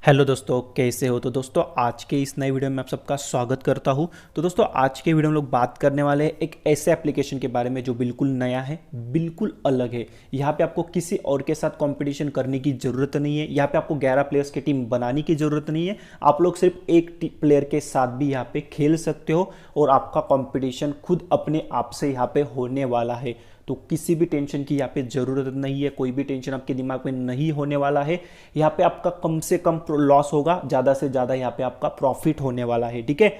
Hello दोस्तों, कैसे हो। तो दोस्तों आज के इस नए वीडियो में आप सबका स्वागत करता हूं। तो दोस्तों आज के वीडियो में लोग बात करने वाले हैं एक ऐसे एप्लीकेशन के बारे में जो बिल्कुल नया है, बिल्कुल अलग है। यहाँ पे आपको किसी और के साथ कंपटीशन करने की ज़रूरत नहीं है। यहाँ पे आपको 11 प्लेयर्स की टीम बनाने की ज़रूरत नहीं है। आप लोग सिर्फ एक प्लेयर के साथ भी यहाँ पे खेल सकते हो और आपका कॉम्पिटिशन खुद अपने आप से यहाँ पे होने वाला है। तो किसी भी टेंशन की यहाँ पे ज़रूरत नहीं है, कोई भी टेंशन आपके दिमाग में नहीं होने वाला है। यहाँ पे आपका कम से कम लॉस होगा, ज़्यादा से ज़्यादा यहाँ पे आपका प्रॉफिट होने वाला है। ठीक है,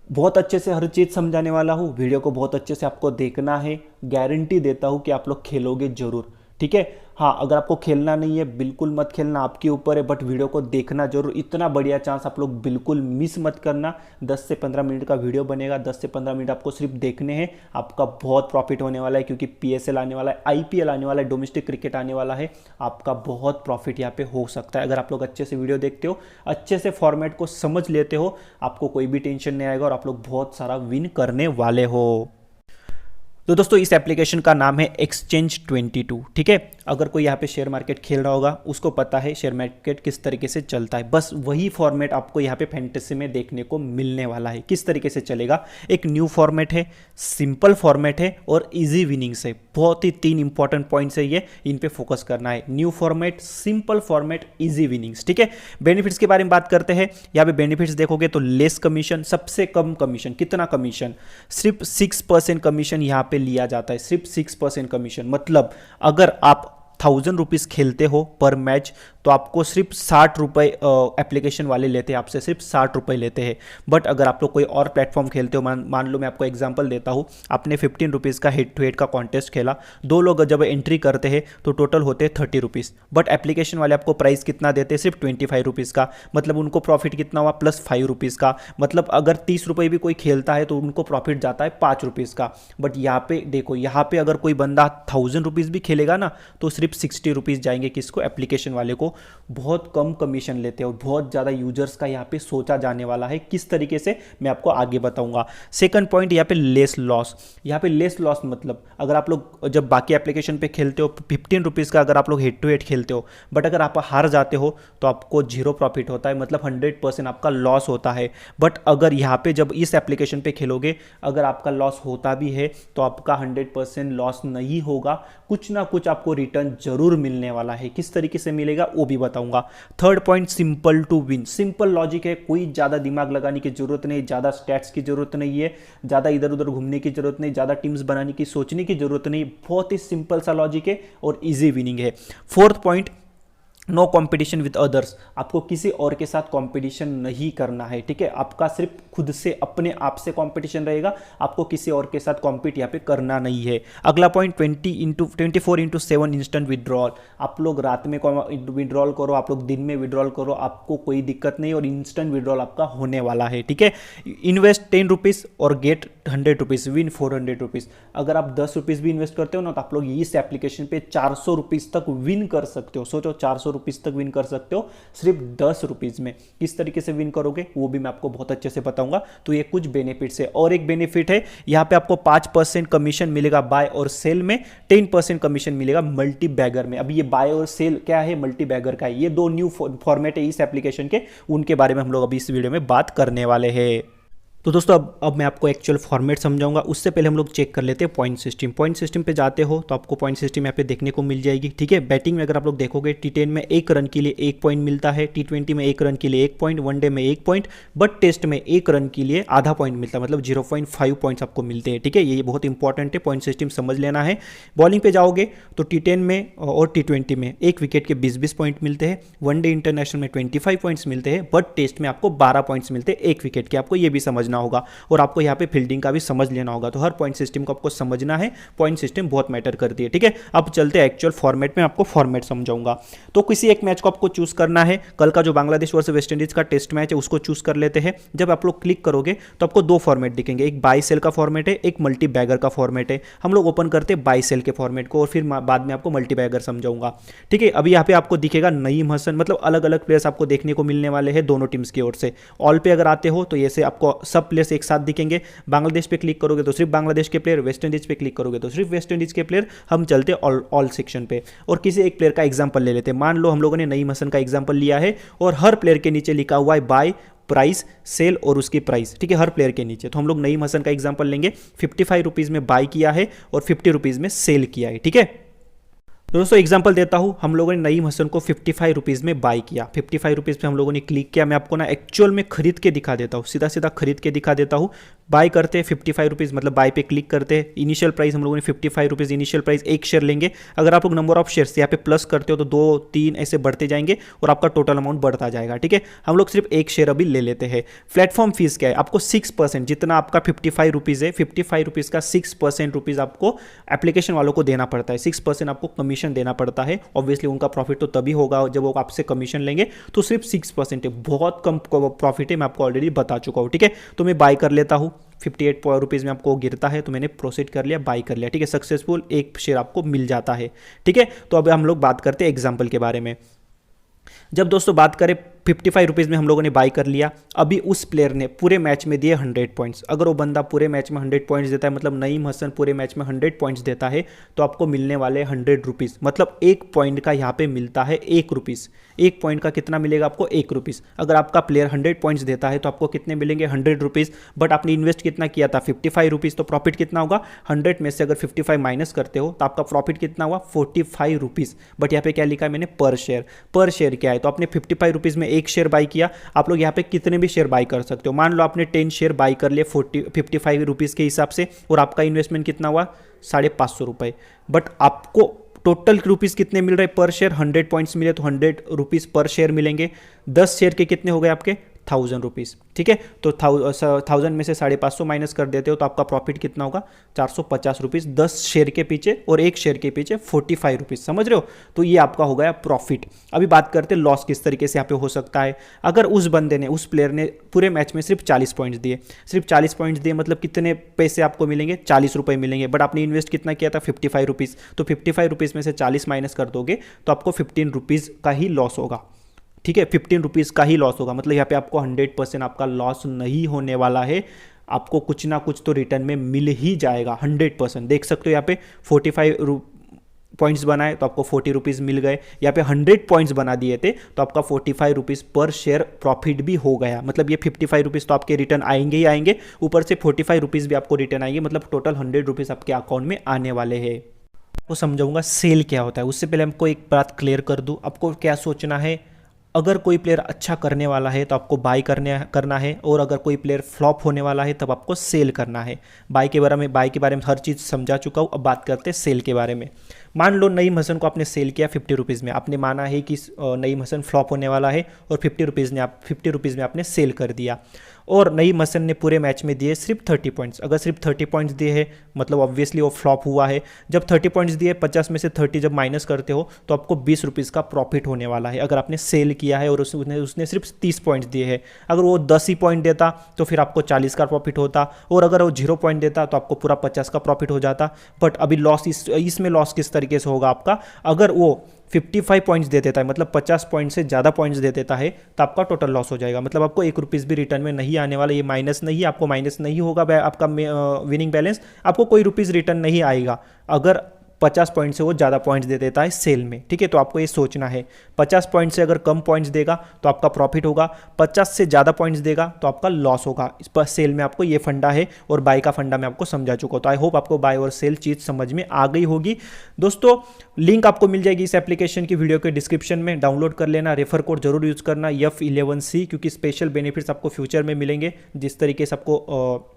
बहुत अच्छे से हर चीज़ समझाने वाला हूँ। वीडियो को बहुत अच्छे से आपको देखना है। गारंटी देता हूँ कि आप लोग खेलोगे जरूर। ठीक है, हाँ, अगर आपको खेलना नहीं है बिल्कुल मत खेलना, आपके ऊपर है, बट वीडियो को देखना जरूर। इतना बढ़िया चांस आप लोग बिल्कुल मिस मत करना। 10 से 15 मिनट का वीडियो बनेगा, 10 से 15 मिनट आपको सिर्फ देखने हैं। आपका बहुत प्रॉफिट होने वाला है, क्योंकि पीएसएल आने वाला है, आईपीएल आने वाला है, डोमेस्टिक क्रिकेट आने वाला है। आपका बहुत प्रॉफिट यहाँ पे हो सकता है अगर आप लोग अच्छे से वीडियो देखते हो, अच्छे से फॉर्मेट को समझ लेते हो। आपको कोई भी टेंशन नहीं आएगा और आप लोग बहुत सारा विन करने वाले हो। तो दोस्तों इस एप्लीकेशन का नाम है एक्सचेंज 22। ठीक है, अगर कोई यहाँ पे शेयर मार्केट खेल रहा होगा उसको पता है शेयर मार्केट किस तरीके से चलता है। बस वही फॉर्मेट आपको यहाँ पे फैंटेसी में देखने को मिलने वाला है। किस तरीके से चलेगा, एक न्यू फॉर्मेट है, सिंपल फॉर्मेट है और इजी विनिंग्स है। बहुत ही 3 इंपॉर्टेंट पॉइंट्स है ये, इन पे फोकस करना है। New format, simple format, easy winnings. ठीक है, बेनिफिट्स के बारे में बात करते हैं। यहाँ पे बेनिफिट्स देखोगे तो लेस कमीशन, सबसे कम कमीशन। कितना कमीशन, सिर्फ 6% कमीशन यहाँ पे लिया जाता है। सिर्फ 6% कमीशन। मतलब अगर आप 1000 रुपीज़ खेलते हो पर मैच तो आपको सिर्फ 60 रुपये एप्लीकेशन वाले लेते हैं आपसे, सिर्फ 60 रुपये लेते हैं। बट अगर आप लोग कोई और प्लेटफॉर्म खेलते हो, मान लो मैं आपको एग्जांपल देता हूँ, आपने 15 रुपीज़ का हेड टू हेड का कॉन्टेस्ट खेला, 2 लोग जब एंट्री करते हैं तो टोटल होते हैं 30 रुपीज़। बट एप्लीकेशन वाले आपको प्राइस कितना देते हैं, सिर्फ 25 रुपीज़ का। मतलब उनको प्रॉफिट कितना हुआ, प्लस 5 रुपीज़ का। मतलब अगर 30 रुपये भी कोई खेलता है तो उनको प्रॉफिट जाता है 5 रुपीज़ का। बट यहाँ पे देखो, यहाँ पे अगर कोई बंदा 1000 रुपीज़ भी खेलेगा ना तो सिर्फ 60 रुपीज़ जाएंगे किसको, एप्लीकेशन वाले को। बहुत कम कमीशन लेते हैं और बहुत ज़्यादा यूजर्स का यहाँ पे सोचा जाने वाला है। किस तरीके से मैं आपको आगे बताऊंगा। सेकंड पॉइंट यहाँ पे लेस लॉस। यहाँ पे लेस लॉस मतलब अगर आप लोग जब बाकी एप्लीकेशन पे खेलते हो 15 रुपीज़ का अगर आप लोग हेड टू हेड खेलते हो, बट अगर आप हार जाते हो तो आपको 0 प्रॉफिट होता है, मतलब 100% आपका लॉस होता है। बट अगर यहाँ पे जब इस एप्लीकेशन पे खेलोगे, अगर आपका लॉस होता भी है तो आपका 100% लॉस नहीं होगा, कुछ ना कुछ आपको रिटर्न जरूर मिलने वाला है। किस तरीके से मिलेगा वो भी बताऊंगा। Third point, simple to win. Simple logic है, कोई ज्यादा दिमाग लगाने की जरूरत नहीं, ज्यादा स्टैट्स की जरूरत नहीं है, ज्यादा इधर उधर घूमने की जरूरत नहीं, ज्यादा टीम्स बनाने की सोचने की जरूरत नहीं। बहुत ही सिंपल सा लॉजिक है और इजी विनिंग है। Fourth point, no competition with others. आपको किसी और के साथ कंपटीशन नहीं करना है। ठीक है, आपका सिर्फ खुद से अपने आप से कंपटीशन रहेगा, आपको किसी और के साथ कॉम्पीट यहाँ पे करना नहीं है। अगला पॉइंट, 24/7 इंस्टेंट विड्रॉल। आप लोग रात में विड्रॉल करो, आप लोग दिन में विड्रॉल करो, आपको कोई दिक्कत नहीं और इंस्टेंट विड्रॉल आपका होने वाला है। ठीक है, इन्वेस्ट 10 रुपीज़ और गेट 100 रुपीज़, विन 400 रुपीज़। अगर आप 10 रुपीज़ भी इन्वेस्ट करते हो ना तो आप लोग इस एप्लीकेशन पे 400 रुपीज़ तक विन कर सकते हो। सोचो, 400 रुपीज़ तक विन कर सकते हो सिर्फ 10 रुपीज़ में। किस तरीके से विन करोगे वो भी मैं आपको बहुत अच्छे से बताऊंगा। तो ये कुछ बेनिफिट्स है। और एक बेनिफिट है, यहाँ पे आपको 5% कमीशन मिलेगा बाय और सेल में, 10% कमीशन मिलेगा मल्टी बैगर में। अभी ये बाय और सेल क्या है, मल्टी बैगर का है। ये 2 न्यू फॉर्मेट है इस एप्लीकेशन के, उनके बारे में हम लोग अभी इस वीडियो में बात करने वाले हैं। तो दोस्तों अब मैं आपको एक्चुअल फॉर्मेट समझाऊंगा। उससे पहले हम लोग चेक कर लेते हैं पॉइंट सिस्टम। पॉइंट सिस्टम पे जाते हो तो आपको पॉइंट सिस्टम यहाँ पे देखने को मिल जाएगी। ठीक है, बैटिंग में अगर आप लोग देखोगे T10 में 1 रन के लिए 1 पॉइंट मिलता है, T20 में 1 रन के लिए 1 पॉइंट, वनडे में 1 पॉइंट, बट टेस्ट में 1 रन के लिए आधा पॉइंट मिलता है, मतलब 0.5 पॉइंट्स आपको मिलते हैं। ठीक है, ये बहुत इंपॉर्टेंट है, पॉइंट सिस्टम समझ लेना है। बॉलिंग पे जाओगे तो T10 में और T20 में 1 विकेट के 20-20 पॉइंट मिलते हैं, वनडे इंटरनेशनल में 25 पॉइंट्स मिलते हैं, बट टेस्ट में आपको 12 पॉइंट्स मिलते हैं 1 विकेट के। आपको ये भी समझना होगा और आपको यहाँ पे फील्डिंग का भी समझ लेना होगा। तो हर पॉइंट सिस्टम को आपको समझना है, पॉइंट सिस्टम बहुत मैटर करती है। ठीक है, अब चलते हैं एक्चुअल फॉर्मेट में, आपको फॉर्मेट समझाऊंगा। तो किसी एक मैच को आपको चूज करना है। कल का जो बांग्लादेश वर्सेस वेस्ट इंडीज का टेस्ट मैच है उसको चूज कर लेते हैं। जब आप लोग क्लिक करोगे तो आपको 2 फॉर्मेट दिखेंगे, एक बाय सेल का फॉर्मेट है, एक मल्टी बैगर का फॉर्मेट है। हम लोग ओपन करते हैं बाय सेल के फॉर्मेट को और फिर बाद में आपको मल्टी बैगर समझाऊंगा। ठीक है, अभी यहाँ पे आपको दिखेगा नईम हसन, मतलब अलग अलग प्लेयर्स आपको देखने को मिलने वाले हैं दोनों टीम्स की ओर से। ऑल पे अगर आते हो तो ये से आपको सब सब प्लेयर्स एक साथ दिखेंगे। बांग्लादेश पे क्लिक करोगे तो सिर्फ बांग्लादेश के प्लेयर, वेस्ट इंडीज पे क्लिक करोगे तो सिर्फ वेस्ट इंडीज के प्लेयर। हम चलते ऑल सेक्शन पे और किसी एक प्लेयर का एग्जांपल ले लेते हैं। मान लो हम लोगों ने नईम हसन का एग्जांपल लिया है और हर प्लेयर के नीचे लिखा हुआ है बाय, प्राइस, सेल और उसकी प्राइस, ठीक है, हर प्लेयर के नीचे। तो हम लोग नईम हसन का एग्जांपल लेंगे। 55 रुपीज़ में बाय किया है और 50 रुपीज़ में सेल किया है, ठीक है। तो दोस्तों एग्जांपल देता हूं, हम लोगों ने नईम हसन को 55 रुपीज़ में बाय किया। 55 रुपीज़ पे हम लोगों ने क्लिक किया। मैं आपको ना एक्चुअल में खरीद के दिखा देता हूं, सीधा सीधा खरीद के दिखा देता हूं। बाय करते हैं 55 रुपीज़, मतलब बाय पे क्लिक करते हैं। इनिशियल प्राइस हम लोगों ने 55 रुपीज़ इनिशियल प्राइस, एक शेयर लेंगे। अगर आप लोग नंबर ऑफ शेयर्स यहाँ पे प्लस करते हो तो 2, 3 ऐसे बढ़ते जाएंगे और आपका टोटल अमाउंट बढ़ता जाएगा, ठीक है। हम लोग सिर्फ एक शेयर अभी ले लेते हैं। प्लेटफॉर्म फीस क्या है? आपको 6%, जितना आपका 55 रुपीज़ है, 55 रुपीज़ का 6% रुपीज़ आपको एप्लीकेशन वालों को देना पड़ता है। 6% आपको कमीशन देना पड़ता है। ऑब्वियसली उनका प्रॉफिट तो तभी होगा जब वो आपसे कमीशन लेंगे, तो सिर्फ 6% है, बहुत कम प्रॉफिट है, मैं आपको ऑलरेडी बता चुका हूँ, ठीक है। तो मैं बाय कर लेता हूँ। 58 रुपीज़ में आपको गिरता है तो मैंने प्रोसीड कर लिया, बाय कर लिया, ठीक है। सक्सेसफुल एक शेयर आपको मिल जाता है, ठीक है। तो अब हम लोग बात करते हैं एग्जाम्पल के बारे में। जब दोस्तों बात करें 55 रुपीज़ में हम लोगों ने बाय कर लिया। अभी उस प्लेयर ने पूरे मैच में दिए 100 पॉइंट्स। अगर वो बंदा पूरे मैच में 100 पॉइंट्स देता है, मतलब नईम हसन पूरे मैच में 100 पॉइंट्स देता है, तो आपको मिलने वाले 100 रुपीज़, मतलब एक पॉइंट का यहाँ पे मिलता है 1 रुपीज़। एक पॉइंट का कितना मिलेगा आपको? 1 रुपीज़। अगर आपका प्लेयर 100 पॉइंट्स देता है तो आपको कितने मिलेंगे? 100 रुपीज़। बट आपने इन्वेस्ट कितना किया था? 55 रुपीज़। तो प्रॉफिट कितना होगा? 100 में से अगर 55 माइनस करते हो तो आपका प्रॉफिट कितना हुआ? 45 रुपीज़। बट यहाँ पे क्या लिखा है मैंने? पर शेयर। पर शेयर क्या है? तो आपने 55 रुपीज़ में एक शेयर बाई किया। आप लोग यहाँ पे कितने भी शेयर बाई कर सकते हो। मान लो आपने 10 शेयर बाई कर लिए 55 रुपीज़ के हिसाब से और आपका इन्वेस्टमेंट कितना हुआ? 550 रुपये। बट आपको टोटल रुपीज़ कितने मिल रहे पर शेयर? 100 पॉइंट्स मिले तो 100 रुपीज़ पर शेयर मिलेंगे। 10 शेयर के कितने हो गए आपके? 1000 रुपीज़, ठीक है। तो 1000 में से 550 माइनस कर देते हो तो आपका प्रॉफिट कितना होगा? 450 रुपीज़ 10 शेयर के पीछे, और एक शेयर के पीछे 45 रुपीज़, समझ रहे हो। तो ये आपका हो गया प्रॉफिट। अभी बात करते हैं लॉस किस तरीके से यहाँ पे हो सकता है। अगर उस बंदे ने, उस प्लेयर ने पूरे मैच में सिर्फ 40 पॉइंट्स दिए, सिर्फ 40 पॉइंट्स दिए, मतलब कितने पैसे आपको मिलेंगे? 40 रुपये मिलेंगे। बट आपने इन्वेस्ट कितना किया था? 55 रुपीज़। तो 55 रुपीज़ में से 40 माइनस कर दोगे तो आपको 15 रुपीज़ का ही लॉस होगा, ठीक है। 15 रुपीज़ का ही लॉस होगा, मतलब यहाँ पे आपको 100% आपका लॉस नहीं होने वाला है। आपको कुछ ना कुछ तो रिटर्न में मिल ही जाएगा 100%। देख सकते हो यहाँ पे 45 पॉइंट्स बनाए तो आपको 40 रुपीज़ मिल गए। यहाँ पे 100 पॉइंट्स बना दिए थे तो आपका 45 रुपीज़ पर शेयर प्रॉफिट भी हो गया। मतलब ये 55 रुपीज़ तो आपके रिटर्न आएंगे ही आएंगे, ऊपर से 45 रुपीज़ भी आपको रिटर्न आएंगे, मतलब टोटल 100 रुपीज़ आपके अकाउंट में आने वाले हैं। वो समझाऊंगा सेल क्या होता है। उससे पहले हमको एक बात क्लियर कर दूँ, आपको क्या सोचना है। अगर कोई प्लेयर अच्छा करने वाला है तो आपको बाय करना है, और अगर कोई प्लेयर फ्लॉप होने वाला है तब आपको सेल करना है। बाय के बारे में हर चीज़ समझा चुका हूँ। अब बात करते हैं सेल के बारे में। मान लो नईम हसन को आपने सेल किया 50 रुपीज़ में। आपने माना है कि नईम हसन फ्लॉप होने वाला है और 50 रुपीज़ में आपने सेल कर दिया। और नईम हसन ने पूरे मैच में दिए सिर्फ 30 पॉइंट्स। अगर सिर्फ 30 पॉइंट्स दिए हैं मतलब ऑब्वियसली वो फ्लॉप हुआ है। जब 30 पॉइंट्स दिए, 50 में से 30 जब माइनस करते हो तो आपको 20 रुपीज़ का प्रॉफिट होने वाला है। अगर आपने सेल किया है और उसने सिर्फ 30 पॉइंट्स दिए हैं, अगर वो 10 ही पॉइंट देता तो फिर आपको 40 का प्रॉफिट होता, और अगर वो 0 पॉइंट देता तो आपको पूरा 50 का प्रॉफिट हो जाता। बट अभी लॉस इसमें लॉस किस तरीके से होगा आपका? अगर वो 55 पॉइंट्स दे देता है, मतलब 50 पॉइंट से ज़्यादा पॉइंट्स दे देता है, तो आपका टोटल लॉस हो जाएगा। मतलब आपको 1 रुपीज़ भी रिटर्न में नहीं आने वाला। ये माइनस नहीं, आपको माइनस नहीं होगा आपका विनिंग बैलेंस, आपको कोई रुपीज़ रिटर्न नहीं आएगा अगर 50 पॉइंट से वो ज़्यादा पॉइंट्स दे देता है सेल में, ठीक है। तो आपको ये सोचना है 50 पॉइंट से अगर कम पॉइंट्स देगा तो आपका प्रॉफिट होगा, 50 से ज़्यादा पॉइंट्स देगा तो आपका लॉस होगा। इस पर सेल में आपको ये फंडा है, और बाय का फंडा मैं आपको समझा चुका हूँ। तो आई होप आपको बाय और सेल चीज़ समझ में आ गई होगी। दोस्तों लिंक आपको मिल जाएगी इस एप्लीकेशन की वीडियो के डिस्क्रिप्शन में, डाउनलोड कर लेना। रेफर कोड जरूर यूज़ करना F11C, क्योंकि स्पेशल बेनिफिट्स आपको फ्यूचर में मिलेंगे। जिस तरीके से आपको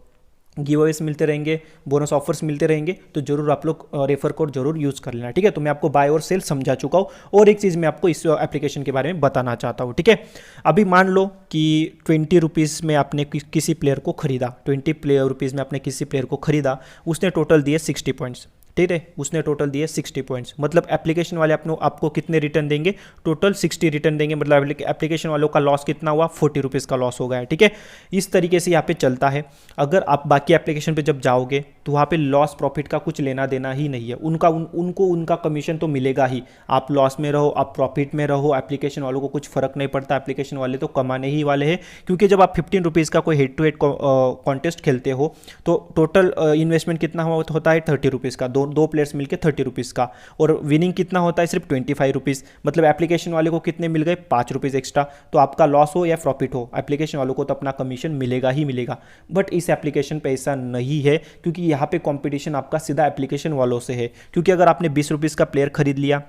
गिवअवेज मिलते रहेंगे, बोनस ऑफर्स मिलते रहेंगे, तो जरूर आप लोग रेफर कोड जरूर यूज़ कर लेना, ठीक है। तो मैं आपको बाय और सेल समझा चुका हूँ, और एक चीज़ मैं आपको इस एप्लीकेशन के बारे में बताना चाहता हूँ, ठीक है। अभी मान लो कि 20 रुपीज़ में आपने किसी प्लेयर को खरीदा, 20 रुपीज़ में आपने किसी प्लेयर को खरीदा, उसने टोटल दिए 60 पॉइंट्स, ठीक है, उसने टोटल दिए 60 पॉइंट्स, मतलब एप्लीकेशन वाले आपको कितने रिटर्न देंगे, टोटल 60 रिटर्न देंगे, मतलब एप्लीकेशन वालों का लॉस कितना हुआ, 40 रुपीज़ का लॉस हो गया है। ठीक है, इस तरीके से यहाँ पे चलता है। अगर आप बाकी एप्लीकेशन पे जब जाओगे तो वहाँ पे लॉस प्रॉफिट का कुछ लेना देना ही नहीं है, उनको उनका कमीशन तो मिलेगा ही, आप लॉस में रहो आप प्रॉफिट में रहो, एप्लीकेशन वालों को कुछ फर्क नहीं पड़ता, एप्लीकेशन वाले तो कमाने ही वाले हैं। क्योंकि जब आप 15 रुपीज़ का कोई हेड टू हेड कॉन्टेस्ट खेलते हो तो टोटल इन्वेस्टमेंट कितना होता है, 30 रुपीज़ का, दो प्लेयर्स मिलकर 30 रुपीज़ का, और विनिंग कितना होता है, सिर्फ 25 रुपीज़, मतलब एप्लीकेशन वाले को कितने मिल गए, 5 रुपीज़ एक्स्ट्रा। तो आपका लॉस हो या प्रॉफिट हो, एप्लीकेशन वालों को तो अपना कमीशन मिलेगा ही मिलेगा। बट इस एप्लीकेशन पे ऐसा नहीं है, क्योंकि यहाँ पे कंपटीशन आपका सीधा एप्लीकेशन वालों से है। क्योंकि अगर आपने 20 रुपीज़ का प्लेयर खरीद लिया,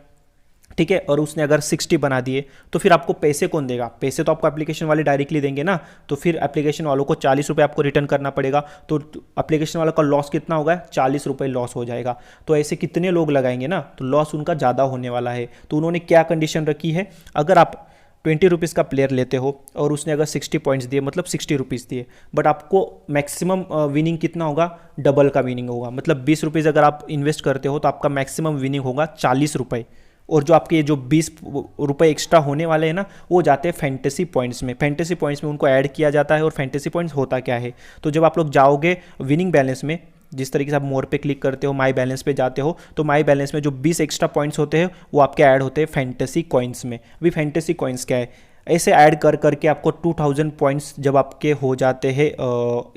ठीक है, और उसने अगर 60 बना दिए, तो फिर आपको पैसे कौन देगा, पैसे तो आपको एप्लीकेशन वाले डायरेक्टली देंगे ना। तो फिर एप्लीकेशन वालों को 40 रुपये आपको रिटर्न करना पड़ेगा, तो एप्लीकेशन वालों का लॉस कितना होगा, 40 रुपये लॉस हो जाएगा। तो ऐसे कितने लोग लगाएंगे ना, तो लॉस उनका ज़्यादा होने वाला है। तो उन्होंने क्या कंडीशन रखी है, अगर आप 20 रुपीज़ का प्लेयर लेते हो और उसने अगर 60 पॉइंट्स दिए, मतलब 60 रुपीज़ दिए, बट आपको मैक्सिमम विनिंग कितना होगा, डबल का विनिंग होगा। मतलब 20 रुपीज़ अगर आप इन्वेस्ट करते हो तो आपका मैक्सिमम विनिंग होगा 40 रुपये, और जो आपके जो 20 रुपये एक्स्ट्रा होने वाले हैं ना, वो जाते हैं फैंटेसी पॉइंट्स में। फैंटेसी पॉइंट्स में उनको ऐड किया जाता है। और फैंटेसी पॉइंट्स होता क्या है, तो जब आप लोग जाओगे विनिंग बैलेंस में, जिस तरीके से आप मोर पे क्लिक करते हो, माई बैलेंस पे जाते हो, तो माई बैलेंस में जो 20 एक्स्ट्रा पॉइंट्स होते हैं वो आपके ऐड होते हैं फैंटेसी कॉइन्स में। अभी फैंटेसी कॉइन्स क्या है, ऐसे ऐड कर करके आपको 2000 पॉइंट्स जब आपके हो जाते हैं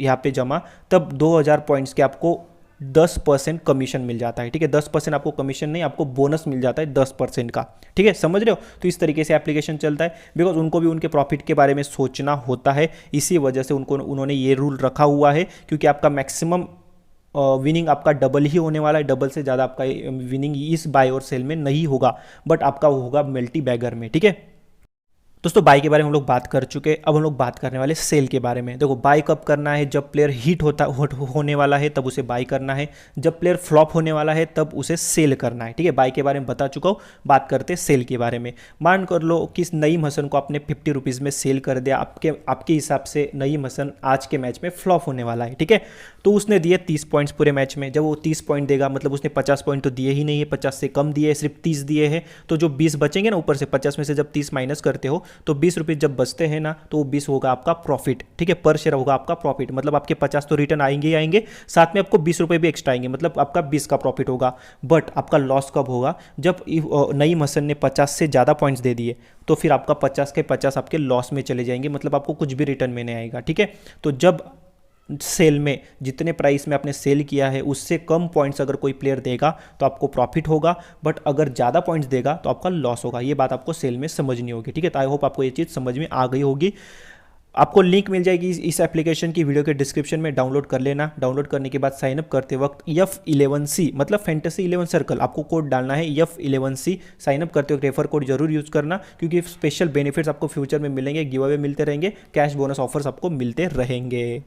यहाँ पे जमा, तब 2000 पॉइंट्स के आपको 10% कमीशन मिल जाता है। ठीक है, 10% आपको कमीशन नहीं, आपको बोनस मिल जाता है 10% का। ठीक है, समझ रहे हो। तो इस तरीके से एप्लीकेशन चलता है, बिकॉज उनको भी उनके प्रॉफिट के बारे में सोचना होता है, इसी वजह से उन्होंने ये रूल रखा हुआ है। क्योंकि आपका मैक्सिमम विनिंग आपका डबल ही होने वाला है, डबल से ज़्यादा आपका विनिंग इस बाय और सेल में नहीं होगा, बट आपका होगा मल्टी बैगर में। ठीक है दोस्तों, बाय के बारे में हम लोग बात कर चुके। अब हम लोग बात करने वाले सेल के बारे में। देखो, बाय कब करना है, जब प्लेयर हिट होने वाला है तब उसे बाय करना है, जब प्लेयर फ्लॉप होने वाला है तब उसे सेल करना है। ठीक है, बाय के बारे में बता चुका हूँ, बात करते सेल के बारे में। मान कर लो कि नईम हसन को आपने 50 रुपीज़ में सेल कर दिया, आपके हिसाब से नईम हसन आज के मैच में फ्लॉप होने वाला है। ठीक है, तो उसने दिए 30 पॉइंट्स पूरे मैच में। जब वो 30 पॉइंट देगा, मतलब उसने 50 पॉइंट तो दिए ही नहीं है, 50 से कम दिए, सिर्फ 30 दिए हैं। तो जो 20 बचेंगे ना ऊपर से, 50 में से जब 30 माइनस करते हो तो 20 रुपये जब बचते हैं ना, तो वो 20 होगा आपका प्रॉफिट। ठीक है, पर शेयर होगा आपका प्रॉफिट, मतलब आपके 50 तो रिटर्न आएंगे ही आएंगे, साथ में आपको 20 रुपये भी एक्स्ट्रा आएंगे, मतलब आपका 20 का प्रॉफिट होगा। बट आपका लॉस कब होगा, जब नईम हसन ने 50 से ज़्यादा पॉइंट्स दे दिए, तो फिर आपका 50 के 50 आपके लॉस में चले जाएंगे, मतलब आपको कुछ भी रिटर्न में नहीं आएगा। ठीक है, तो जब सेल में जितने प्राइस में आपने सेल किया है उससे कम पॉइंट्स अगर कोई प्लेयर देगा तो आपको प्रॉफिट होगा, बट अगर ज़्यादा पॉइंट्स देगा तो आपका लॉस होगा। ये बात आपको सेल में समझनी होगी। ठीक है, तो आई होप आपको ये चीज़ समझ में आ गई होगी। आपको लिंक मिल जाएगी इस एप्लीकेशन की वीडियो के डिस्क्रिप्शन में, डाउनलोड कर लेना। डाउनलोड करने के बाद साइन अप करते वक्त F11C मतलब फैंटेसी 11 सर्कल आपको कोड डालना है, F11C। साइन अप करते वक्त रेफर कोड जरूर यूज़ करना, क्योंकि स्पेशल बेनिफिट्स आपको फ्यूचर में मिलेंगे, गिव अवे मिलते रहेंगे, कैश बोनस ऑफर्स आपको मिलते रहेंगे।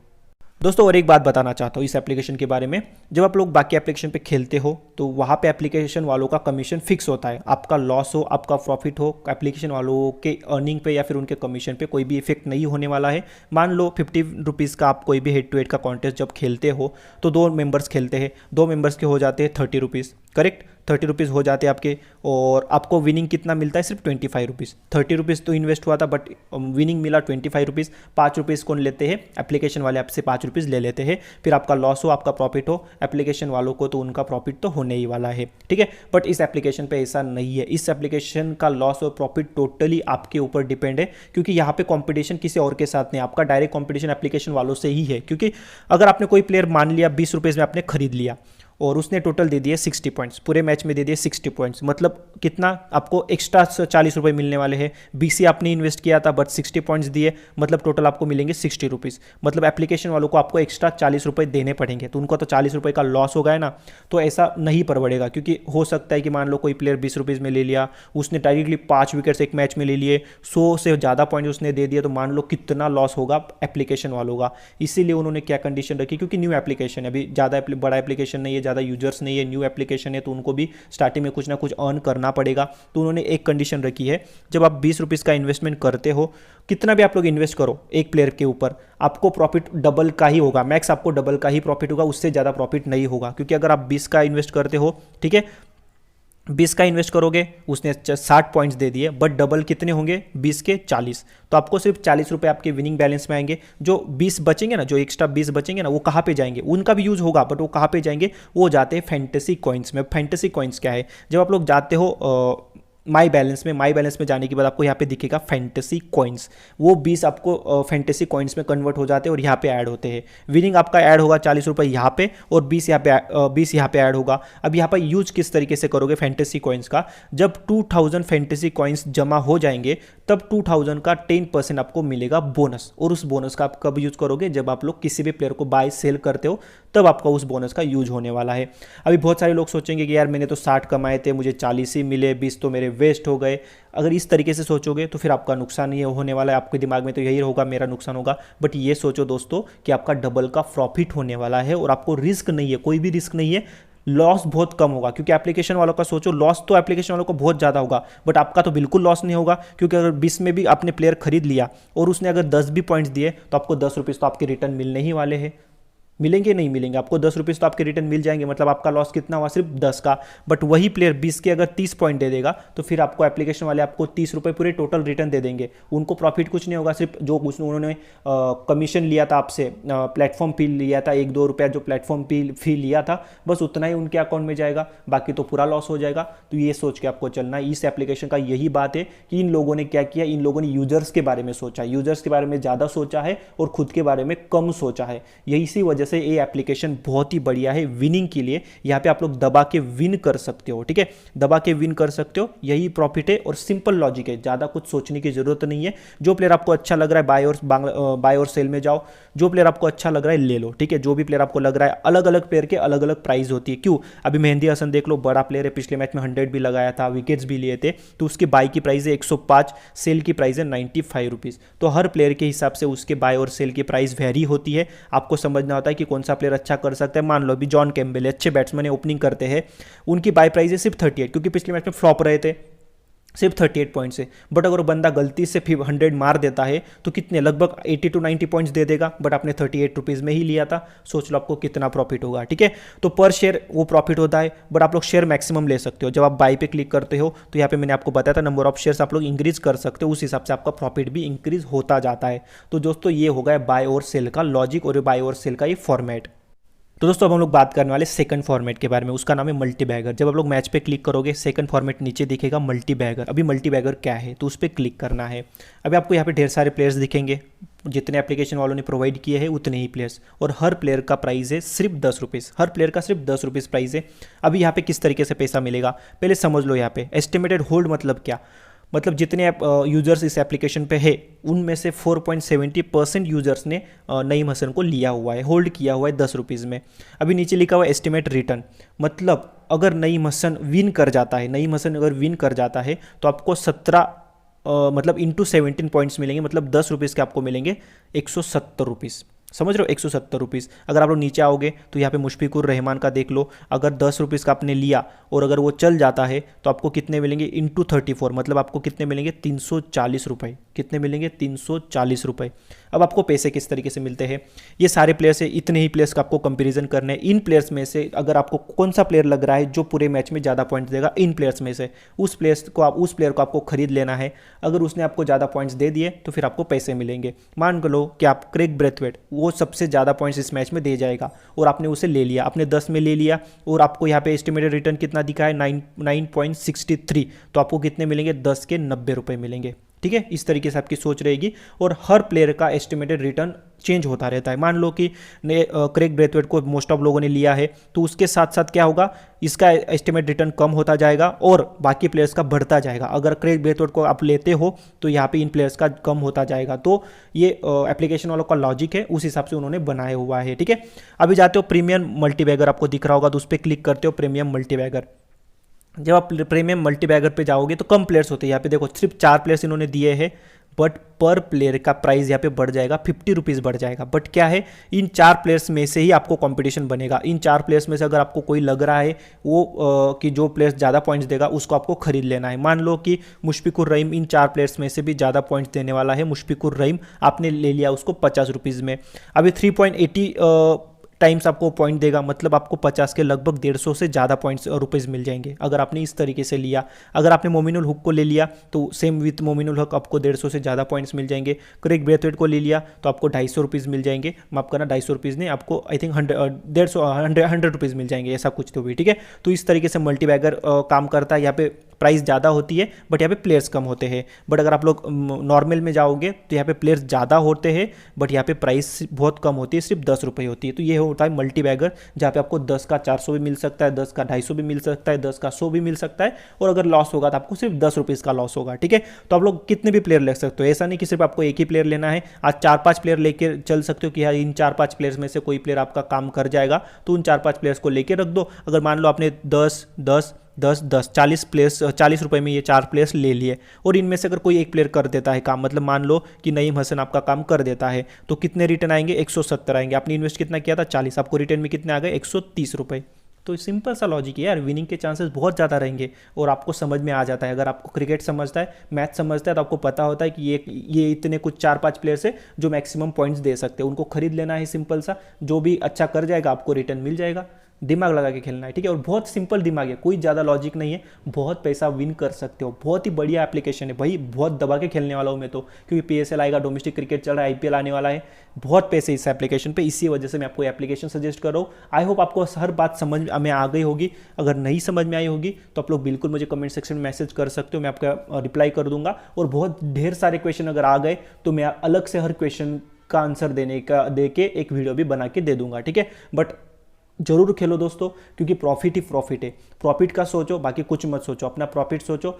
दोस्तों, और एक बात बताना चाहता हूँ इस एप्लीकेशन के बारे में। जब आप लोग बाकी एप्लीकेशन पे खेलते हो तो वहाँ पे एप्लीकेशन वालों का कमीशन फिक्स होता है। आपका लॉस हो, आपका प्रॉफिट हो, एप्लीकेशन वालों के अर्निंग पे या फिर उनके कमीशन पे कोई भी इफेक्ट नहीं होने वाला है। मान लो 50 रुपीज़ का आप कोई भी हेड टू हेड का कॉन्टेस्ट जब खेलते हो तो 2 मेंबर्स खेलते हैं, 2 मेंबर्स के हो जाते हैं 30 रुपीज़, करेक्ट, 30 रुपीज़ हो जाते हैं आपके, और आपको विनिंग कितना मिलता है, सिर्फ 25 रुपीज़। 30 रुपीज़ तो इन्वेस्ट हुआ था, बट विनिंग मिला 25 रुपीज़। 5 रुपीज़ कौन लेते हैं, एप्लीकेशन वाले आपसे 5 रुपीज़ ले लेते हैं। फिर आपका लॉस हो, आपका प्रॉफिट हो, एप्लीकेशन वालों को तो उनका प्रॉफिट तो होने ही वाला है। ठीक है, बट इस एप्लीकेशन पे ऐसा नहीं है। इस एप्लीकेशन का लॉस और प्रॉफिट टोटली आपके ऊपर डिपेंड है, क्योंकि यहाँ पे कंपटीशन किसी और के साथ नहीं, आपका डायरेक्ट कंपटीशन एप्लीकेशन वालों से ही है। क्योंकि अगर आपने कोई प्लेयर मान लिया 20 रुपीज़ में आपने खरीद लिया और उसने टोटल दे दिए 60 पॉइंट्स, पूरे मैच में दे दिए 60 पॉइंट्स, मतलब कितना आपको एक्स्ट्रा 40 रुपये मिलने वाले हैं। 20 आपने इन्वेस्ट किया था बट 60 पॉइंट्स दिए, मतलब टोटल आपको मिलेंगे 60 रुपीज़। मतलब एप्लीकेशन वालों को आपको एक्स्ट्रा 40 रुपये देने पड़ेंगे, तो उनको तो 40 रुपये का लॉस हो गया ना। तो ऐसा नहीं परवड़ेगा, क्योंकि हो सकता है कि मान लो कोई प्लेयर 20 रुपीज़ में ले लिया, उसने डायरेक्टली 5 विकेट्स एक मैच में ले लिए, 100 से ज़्यादा पॉइंट उसने दे दिया, तो मान लो कितना लॉस होगा एप्लीकेशन वालों का। इसीलिए उन्होंने क्या कंडीशन रखी, क्योंकि न्यू एप्लीकेशन है, अभी ज़्यादा बड़ा एप्लीकेशन नहीं है, ज़्यादा यूजर्स नहीं है, न्यू एप्लीकेशन है, तो उनको भी स्टार्टिंग में कुछ ना कुछ अर्न करना पड़ेगा। तो उन्होंने एक कंडीशन रखी है, जब आप 20 रुपीज़ का इन्वेस्टमेंट करते हो, कितना भी आप लोग इन्वेस्ट करो एक प्लेयर के ऊपर, आपको प्रॉफिट डबल का ही होगा, मैक्स आपको डबल का ही प्रॉफिट होगा, उससे ज़्यादा प्रॉफिट नहीं होगा। क्योंकि अगर आप 20 का इन्वेस्ट करते हो, ठीक है, 20 का इन्वेस्ट करोगे, उसने 60 पॉइंट्स दे दिए, बट डबल कितने होंगे, 20 के 40, तो आपको सिर्फ 40 रुपये आपके विनिंग बैलेंस में आएंगे। जो 20 बचेंगे ना, जो एक्स्ट्रा 20 बचेंगे ना, वो कहाँ पे जाएंगे, उनका भी यूज़ होगा, बट वो कहाँ पे जाएंगे, वो जाते हैं फैंटेसी कॉइन्स में। फैंटेसी कॉइन्स क्या है, जब आप लोग जाते हो माई बैलेंस में जाने के बाद आपको यहाँ पे दिखेगा फैंटेसी कॉइन्स, वो 20 आपको फैंटेसी कॉइन्स में कन्वर्ट हो जाते हैं और यहाँ पे ऐड होते हैं। विनिंग आपका ऐड होगा 40 रुपये यहाँ पे, और 20 यहाँ पे ऐड होगा। अब यहाँ पर यूज किस तरीके से करोगे फैंटेसी कॉइन्स का, जब 2000 फैंटेसी कॉइन्स जमा हो जाएंगे, तब 2000 का 10% आपको मिलेगा बोनस। और उस बोनस का आप कब यूज करोगे, जब आप लोग किसी भी प्लेयर को बाय सेल करते हो, तब आपका उस बोनस का यूज होने वाला है। अभी बहुत सारे लोग सोचेंगे कि यार मैंने तो 60 कमाए थे, मुझे 40 ही मिले, 20 तो मेरे वेस्ट हो गए। अगर इस तरीके से सोचोगे तो फिर आपका नुकसान ही होने वाला है। आपके दिमाग में तो यही होगा मेरा नुकसान होगा, बट ये सोचो दोस्तों कि आपका डबल का प्रॉफिट होने वाला है और आपको रिस्क नहीं है, कोई भी रिस्क नहीं है, लॉस बहुत कम होगा। क्योंकि एप्लीकेशन वालों का सोचो, लॉस तो एप्लीकेशन वालों को बहुत ज़्यादा होगा, बट आपका तो बिल्कुल लॉस नहीं होगा। क्योंकि अगर 20 में भी आपने प्लेयर खरीद लिया और उसने अगर 10 भी पॉइंट्स दिए, तो आपको 10 रुपीज़ तो आपके रिटर्न मिलने ही वाले हैं। मिलेंगे नहीं मिलेंगे, आपको 10 रुपीज़ तो आपके रिटर्न मिल जाएंगे, मतलब आपका लॉस कितना हुआ, सिर्फ 10 का। बट वही प्लेयर 20 के अगर 30 पॉइंट दे देगा, तो फिर आपको एप्लीकेशन वाले आपको 30 रुपये पूरे टोटल रिटर्न दे देंगे। उनको प्रॉफिट कुछ नहीं होगा, सिर्फ जो कुछ उन्होंने कमीशन लिया था आपसे, प्लेटफॉर्म फी लिया था, 1-2 रुपया जो प्लेटफॉर्म फी लिया था, बस उतना ही उनके अकाउंट में जाएगा, बाकी तो पूरा लॉस हो जाएगा। तो ये सोच के आपको चलना है। इस एप्लीकेशन का यही बात है कि इन लोगों ने क्या किया, इन लोगों ने यूजर्स के बारे में सोचा, यूजर्स के बारे में ज़्यादा सोचा है और खुद के बारे में कम सोचा है। यही इसी वजह से ये एप्लीकेशन बहुत ही बढ़िया है विनिंग के लिए। यहां पे आप लोग दबा के विन कर सकते हो, ठीक है, दबा के विन कर सकते हो, यही प्रॉफिट है। और सिंपल लॉजिक है, ज्यादा कुछ सोचने की जरूरत नहीं है। जो प्लेयर आपको अच्छा लग रहा है बाय और सेल में जाओ, जो प्लेयर आपको अच्छा लग रहा है ले लो, ठीक है। जो भी प्लेयर आपको लग रहा है, अलग अलग प्लेयर के अलग अलग प्राइस होती है। क्यों, अभी मेहंदी हसन देख लो, बड़ा प्लेयर है, पिछले मैच में 100 भी लगाया था, विकेट्स भी लिए थे, तो उसकी बाय की प्राइस है 105, सेल की प्राइस है 95 रुपीज़। तो हर प्लेयर के हिसाब से उसके बाय और सेल की प्राइस वेरी होती है। आपको समझना होता है कि कौन सा प्लेयर अच्छा कर सकता है। मान लो अभी जॉन कैम्बेल अच्छे बैट्समैन है, ओपनिंग करते हैं, उनकी बाय प्राइस है सिर्फ 38, क्योंकि पिछले मैच में फ्लॉप रहे थे, सिर्फ 38 पॉइंट से। बट अगर वो बंदा गलती से 100 मार देता है तो कितने, लगभग 80 to 90 पॉइंट्स दे देगा, बट आपने 38 रुपीज़ में ही लिया था। सोच लो आपको कितना प्रॉफिट होगा, ठीक है। तो पर शेयर वो प्रॉफिट होता है, बट आप लोग शेयर मैक्सिमम ले सकते हो। जब आप बाई पे क्लिक करते हो तो यहाँ पे मैंने आपको बताया था नंबर ऑफ शेयर्स आप लोग इंक्रीज कर सकते हो, उस हिसाब से आपका प्रॉफिट भी इंक्रीज होता जाता है। तो दोस्तों ये होगा बाय और सेल का लॉजिक और बाय और सेल का ये फॉर्मेट। तो दोस्तों अब हम लोग बात करने वाले सेकंड फॉर्मेट के बारे में, उसका नाम है मल्टी बैगर। जब आप लोग मैच पे क्लिक करोगे, सेकंड फॉर्मेट नीचे दिखेगा मल्टी बैगर। अभी मल्टी बैगर क्या है, तो उस पर क्लिक करना है। अभी आपको यहाँ पे ढेर सारे प्लेयर्स दिखेंगे, जितने एप्लीकेशन वालों ने प्रोवाइड किए हैं उतने ही प्लेयर्स, और हर प्लेयर का प्राइस है सिर्फ 10 रुपीज़, हर प्लेयर का सिर्फ 10 रुपीज़ प्राइस है। अभी यहाँ पे किस तरीके से पैसा मिलेगा पहले समझ लो। यहाँ पे एस्टिमेटेड होल्ड मतलब क्या, मतलब जितने यूजर्स इस एप्लीकेशन पे है, उनमें से 4.70% यूजर्स ने नईम हसन को लिया हुआ है, होल्ड किया हुआ है 10 रुपीज़ में। अभी नीचे लिखा हुआ है एस्टिमेट रिटर्न, मतलब अगर नईम हसन विन कर जाता है, नईम हसन अगर विन कर जाता है तो आपको 17 मतलब इंटू 17 पॉइंट्स मिलेंगे, मतलब 10 रुपीज़ के आपको मिलेंगे 170 रुपीज़। समझ रहे हो, 170 रुपीज़। अगर आप लोग नीचे आओगे तो यहाँ पे मुशफिकुर रहमान का देख लो, अगर 10 रुपीज़ का आपने लिया और अगर वो चल जाता है तो आपको कितने मिलेंगे, इंटू 34, मतलब आपको कितने मिलेंगे 340 रुपये। कितने मिलेंगे 340 रुपये। अब आपको पैसे किस तरीके से मिलते हैं, ये सारे प्लेयर्स है, इतने ही प्लेयर्स का आपको कंपेरिजन करना है। इन प्लेयर्स में से अगर आपको कौन सा प्लेयर लग रहा है जो पूरे मैच में ज़्यादा पॉइंट्स देगा, इन प्लेयर्स में से उस प्लेयर को आपको खरीद लेना है। अगर उसने आपको ज़्यादा पॉइंट्स दे दिए तो फिर आपको पैसे मिलेंगे। मान लो कि आप क्रेग ब्रेथवेट, वो सबसे ज़्यादा पॉइंट्स इस मैच में दे जाएगा और आपने उसे ले लिया, आपने 10 में ले लिया और आपको यहाँ पे एस्टिमेटेड रिटर्न कितना दिखा है 9.63, तो आपको कितने मिलेंगे 10 के 90 रुपये मिलेंगे। ठीक है, इस तरीके से आपकी सोच रहेगी और हर प्लेयर का एस्टिमेटेड रिटर्न चेंज होता रहता है। मान लो कि क्रेग ब्रेथवेट को मोस्ट ऑफ लोगों ने लिया है तो उसके साथ साथ क्या होगा, इसका एस्टिमेट रिटर्न कम होता जाएगा और बाकी प्लेयर्स का बढ़ता जाएगा। अगर क्रेग ब्रेथवेट को आप लेते हो तो यहाँ पे इन प्लेयर्स का कम होता जाएगा। तो ये एप्लीकेशन वालों का लॉजिक है, उस हिसाब से उन्होंने बनाया हुआ है। ठीक है, अभी जाते हो प्रीमियम मल्टीबैगर, आपको दिख रहा होगा तो उस पर क्लिक करते हो प्रीमियम मल्टीबैगर। जब आप प्रीमियम मल्टीबैगर पे जाओगे तो कम प्लेयर्स होते हैं। यहाँ पे देखो सिर्फ 4 प्लेयर्स इन्होंने दिए हैं, बट पर प्लेयर का प्राइस यहाँ पे बढ़ जाएगा 50 रुपीज़ बढ़ जाएगा। बट क्या है, इन 4 प्लेयर्स में से ही आपको कंपटीशन बनेगा। इन 4 प्लेयर्स में से अगर आपको कोई लग रहा है वो कि जो प्लेयर्स ज़्यादा पॉइंट्स देगा उसको आपको खरीद लेना है। मान लो कि मुशफिकुर रहीम इन 4 प्लेयर्स में से भी ज़्यादा पॉइंट्स देने वाला है। मुशफिकुर रहीम आपने ले लिया उसको 50 रुपीज़ में, अभी 3.80 टाइम्स आपको पॉइंट देगा, मतलब आपको 50 के लगभग 150 से ज़्यादा पॉइंट्स रुपीज़ मिल जाएंगे अगर आपने इस तरीके से लिया। अगर आपने मोमिनुल हुक को ले लिया तो सेम विथ मोमिनुल हुक आपको 150 से ज़्यादा पॉइंट्स मिल जाएंगे। क्रेग ब्रेथवेट को ले लिया तो आपको 250 रुपीज़ मिल जाएंगे, माफ करना 250 रुपीज़ नहीं, आपको आई थिंक 100 रुपीज़ मिल जाएंगे, ऐसा कुछ तो भी, ठीक है। तो इस तरीके से मल्टीबैगर काम करता है। यहाँ पे प्राइस ज़्यादा होती है बट यहाँ पे प्लेयर्स कम होते हैं। बट अगर आप लोग नॉर्मल में जाओगे तो यहाँ पे प्लेयर्स ज़्यादा होते हैं बट यहाँ पे प्राइस बहुत कम होती है, सिर्फ 10 रुपये होती है। तो ये होता है मल्टीबैगर, जहाँ पे आपको 10 का 400 भी मिल सकता है, 10 का 250 भी मिल सकता है, 10 का 100 भी मिल सकता है, और अगर लॉस होगा तो आपको सिर्फ 10 रुपीज़ का लॉस होगा, ठीक है। तो आप लोग कितने भी प्लेयर ले सकते हो, ऐसा नहीं कि सिर्फ आपको एक ही प्लेयर लेना है। आज 4-5 प्लेयर लेकर चल सकते हो कि यार इन 4-5 प्लेयर्स में से कोई प्लेयर आपका काम कर जाएगा, तो उन 4-5 प्लेयर्स को लेकर रख दो। अगर मान लो आपने 40 प्लेयर्स 40 रुपये में ये 4 प्लेयर्स ले लिए, और इनमें से अगर कोई एक प्लेयर कर देता है काम, मतलब मान लो कि नईम हसन आपका काम कर देता है, तो कितने रिटर्न आएंगे, 170 आएंगे। आपने इन्वेस्ट कितना किया था 40, आपको रिटर्न में कितने आ गए 130 रुपये। तो सिंपल सा लॉजिक है यार, विनिंग के चांसेस बहुत ज़्यादा रहेंगे और आपको समझ में आ जाता है। अगर आपको क्रिकेट समझता है, मैथ समझता है, तो आपको पता होता है कि ये इतने कुछ 4-5 प्लेयर्स है जो मैक्सिमम पॉइंट्स दे सकते हैं, उनको खरीद लेना है। सिंपल सा, जो भी अच्छा कर जाएगा आपको रिटर्न मिल जाएगा। दिमाग लगा के खेलना है, ठीक है। और बहुत सिंपल दिमाग है, कोई ज़्यादा लॉजिक नहीं है, बहुत पैसा विन कर सकते हो। बहुत ही बढ़िया एप्लीकेशन है भाई, बहुत दबा के खेलने वाला हूँ मैं तो, क्योंकि PSL आएगा, डोमेस्टिक क्रिकेट चल रहा है, IPL आने वाला है, बहुत पैसे इस एप्लीकेशन पे, इसी वजह से मैं आपको एप्लीकेशन सजेस्ट कर रहा हूँ। आई होप आपको हर बात समझ में आ गई होगी। अगर नहीं समझ में आई होगी तो आप लोग बिल्कुल मुझे कमेंट सेक्शन में मैसेज कर सकते हो, मैं आपका रिप्लाई कर दूंगा। और बहुत ढेर सारे क्वेश्चन अगर आ गए तो मैं अलग से हर क्वेश्चन का आंसर दे के एक वीडियो भी बना के दे दूंगा, ठीक है। बट जरूर खेलो दोस्तों, क्योंकि प्रॉफिट ही प्रॉफिट है। प्रॉफिट का सोचो, बाकी कुछ मत सोचो, अपना प्रॉफिट सोचो।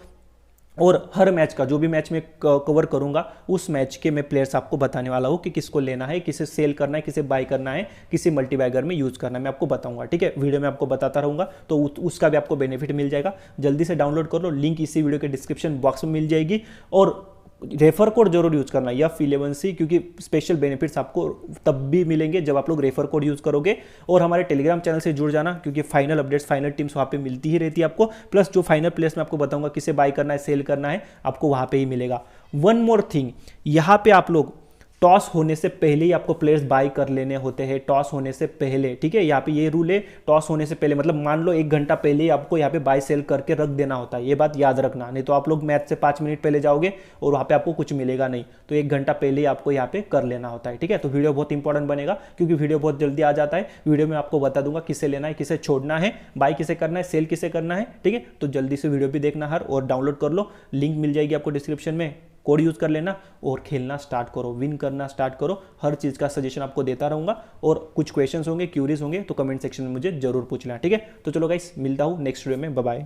और हर मैच का, जो भी मैच में कवर करूंगा, उस मैच के मैं प्लेयर्स आपको बताने वाला हूँ कि किसको लेना है, किसे सेल करना है, किसे बाय करना है, किसी मल्टीबैगर में यूज करना है, मैं आपको बताऊंगा, ठीक है। वीडियो में आपको बताता रहूंगा, तो उसका भी आपको बेनिफिट मिल जाएगा। जल्दी से डाउनलोड कर लो, लिंक इसी वीडियो के डिस्क्रिप्शन बॉक्स में मिल जाएगी। और रेफर कोड जरूर यूज करना YF11C, क्योंकि स्पेशल बेनिफिट्स आपको तब भी मिलेंगे जब आप लोग रेफर कोड यूज करोगे। और हमारे टेलीग्राम चैनल से जुड़ जाना, क्योंकि फाइनल अपडेट्स, फाइनल टीम्स वहाँ पे मिलती ही रहती है आपको। प्लस जो फाइनल प्लेयर्स मैं आपको बताऊंगा किसे बाय करना है, सेल करना है, आपको वहाँ पे ही मिलेगा। वन मोर थिंग, यहाँ पे आप लोग टॉस होने से पहले ही आपको प्लेयर्स बाय कर लेने होते हैं, टॉस होने से पहले, ठीक है। यहाँ पे ये रूल है, टॉस होने से पहले, मतलब मान लो 1 घंटा पहले ही आपको यहाँ पे बाय सेल करके रख देना होता है। ये बात याद रखना, नहीं तो आप लोग मैच से 5 मिनट पहले जाओगे और वहाँ पे आपको कुछ मिलेगा नहीं। तो 1 घंटा पहले ही आपको यहाँ पे कर लेना होता है, ठीक है। तो वीडियो बहुत इंपॉर्टेंट बनेगा, क्योंकि वीडियो बहुत जल्दी आ जाता है। वीडियो में आपको बता दूंगा किसे लेना है, किसे छोड़ना है, बाय किसे करना है, सेल किसे करना है, ठीक है। तो जल्दी से वीडियो भी देखना हर, और डाउनलोड कर लो, लिंक मिल जाएगी आपको डिस्क्रिप्शन में। कोड यूज कर लेना और खेलना स्टार्ट करो, विन करना स्टार्ट करो। हर चीज़ का सजेशन आपको देता रहूंगा, और कुछ क्वेश्चंस होंगे, क्यूरीज होंगे, तो कमेंट सेक्शन में मुझे जरूर पूछना, ठीक है। तो चलो गाइस, मिलता हूँ नेक्स्ट वीडियो में, बाय बाय।